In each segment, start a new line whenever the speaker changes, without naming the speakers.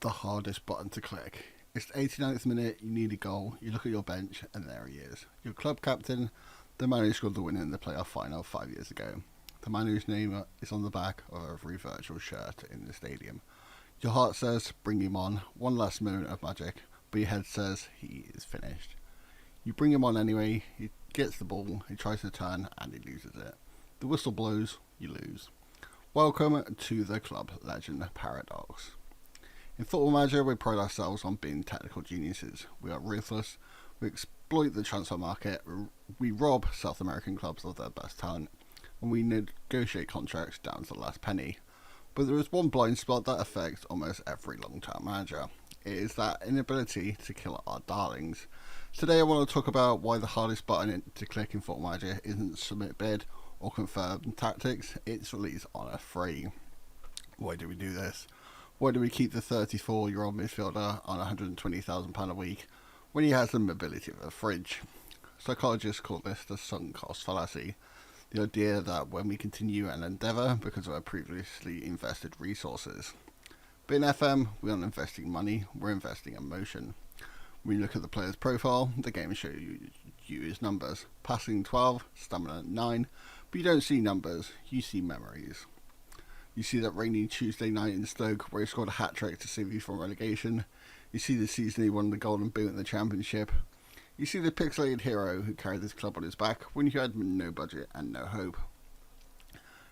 the hardest button to click. It's the 89th minute, you need a goal, you look at your bench, and there he is. Your club captain, the man who scored the win in the playoff final 5 years ago. The man whose name is on the back of every virtual shirt in the stadium. Your heart says, bring him on, one last moment of magic, but your head says, he is finished. You bring him on anyway, he gets the ball, he tries to turn, and he loses it. The whistle blows, you lose. Welcome to the club legend paradox. In Football Manager, we pride ourselves on being technical geniuses. We are ruthless, we exploit the transfer market, we rob South American clubs of their best talent, and we negotiate contracts down to the last penny. But there is one blind spot that affects almost every long-term manager. It is that inability to kill our darlings. Today I want to talk about why the hardest button to click in Football Manager isn't submit bid or confirm tactics, it's release on a free. Why do we do this? Why do we keep the 34-year-old midfielder on £120,000 a week when he has the mobility of a fridge? Psychologists call this the sunk cost fallacy. The idea that when we continue an endeavour because of our previously invested resources. But in FM, we aren't investing money, we're investing emotion. When you look at the player's profile, the game shows you his numbers. Passing 12, stamina 9, but you don't see numbers, you see memories. You see that rainy Tuesday night in Stoke where he scored a hat-trick to save you from relegation. You see the season he won the Golden Boot in the Championship. You see the pixelated hero who carried this club on his back when you had no budget and no hope.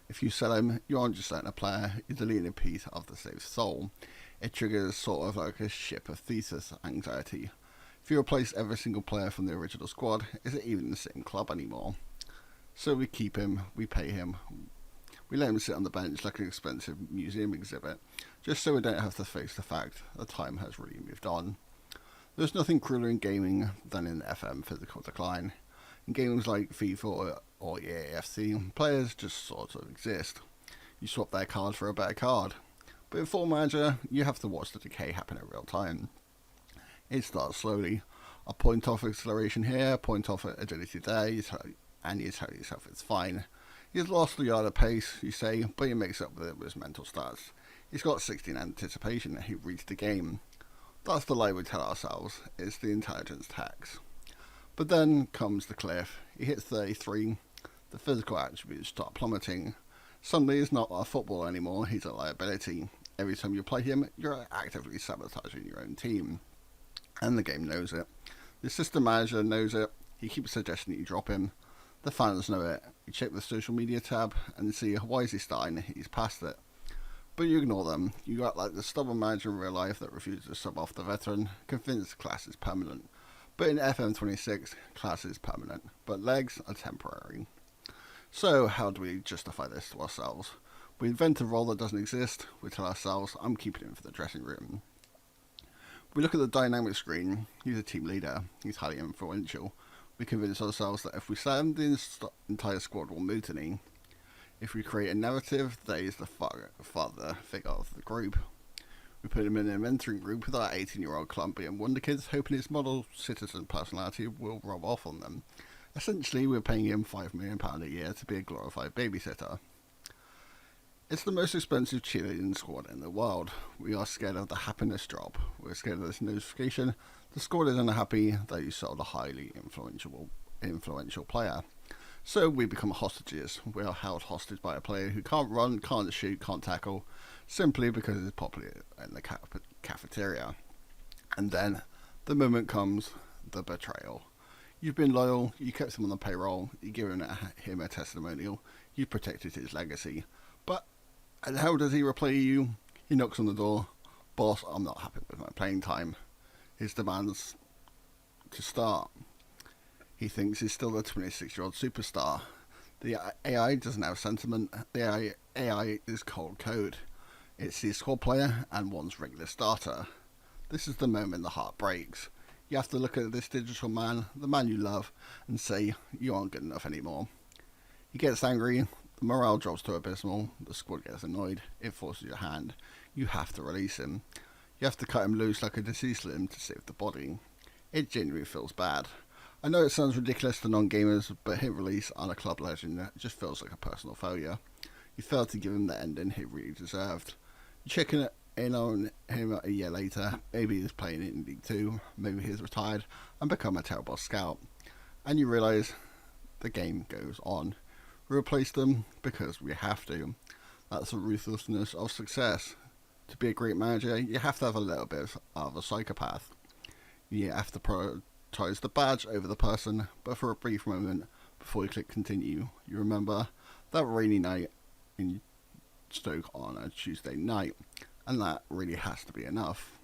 If you sell him, you aren't just selling a player, you're deleting a piece of the safe soul. It triggers sort of like a ship of thesis anxiety. If you replace every single player from the original squad, is it even the same club anymore? So we keep him, we pay him, we let him sit on the bench like an expensive museum exhibit, just so we don't have to face the fact that time has really moved on. There's nothing crueler in gaming than in FM physical decline. In games like FIFA or EAFC, players just sort of exist. You swap their card for a better card. But in Football Manager, you have to watch the decay happen in real time. It starts slowly. A point off acceleration here, a point off agility there, and you tell yourself it's fine. He's lost the yard of pace, you say, but he makes up with it with his mental stats. He's got 16 anticipation and he reads the game. That's the lie we tell ourselves, it's the intelligence tax. But then comes the cliff. He hits 33, the physical attributes start plummeting. Suddenly he's not a footballer anymore, he's a liability. Every time you play him, you're actively sabotaging your own team. And the game knows it. The system manager knows it, he keeps suggesting that you drop him. The fans know it. You check the social media tab and see why is he starting, he's past it. But you ignore them. You act like the stubborn manager in real life that refuses to sub off the veteran, convinced class is permanent. But in FM26, class is permanent, but legs are temporary. So how do we justify this to ourselves? We invent a role that doesn't exist, we tell ourselves, I'm keeping him for the dressing room. We look at the dynamic screen, he's a team leader, he's highly influential. We convince ourselves that if we sell him, the entire squad will mutiny. If we create a narrative that is the father figure of the group. We put him in a mentoring group with our 18-year-old Colombian wonder kids, hoping his model citizen personality will rub off on them. Essentially, we're paying him £5 million a year to be a glorified babysitter. It's the most expensive cheerleading squad in the world. We are scared of the happiness drop. We're scared of this notification. The squad is unhappy that you sold a highly influential player. So we become hostages. We are held hostage by a player who can't run, can't shoot, can't tackle, simply because he's popular in the cafeteria. And then the moment comes, the betrayal. You've been loyal, you kept him on the payroll, you've given him a testimonial, you've protected his legacy. But how does he reply you? He knocks on the door. Boss, I'm not happy with my playing time. His demands to start. He thinks he's still a 26-year-old superstar. The AI doesn't have sentiment. The AI is cold code. It's the squad player and one's regular starter. This is the moment the heart breaks. You have to look at this digital man, the man you love, and say, you aren't good enough anymore. He gets angry, the morale drops to abysmal, the squad gets annoyed, it forces your hand. You have to release him. You have to cut him loose like a deceased limb to save the body. It genuinely feels bad. I know it sounds ridiculous to non-gamers, but hit release on a club legend just feels like a personal failure. You failed to give him the ending he really deserved. You check in on him a year later. Maybe he's playing in League 2, maybe he's retired and become a terrible scout. And you realise the game goes on. We replace them because we have to. That's the ruthlessness of success. To be a great manager, you have to have a little bit of a psychopath. You have to prioritise the badge over the person, but for a brief moment, before you click continue, you remember that rainy night in Stoke on a Tuesday night, and that really has to be enough.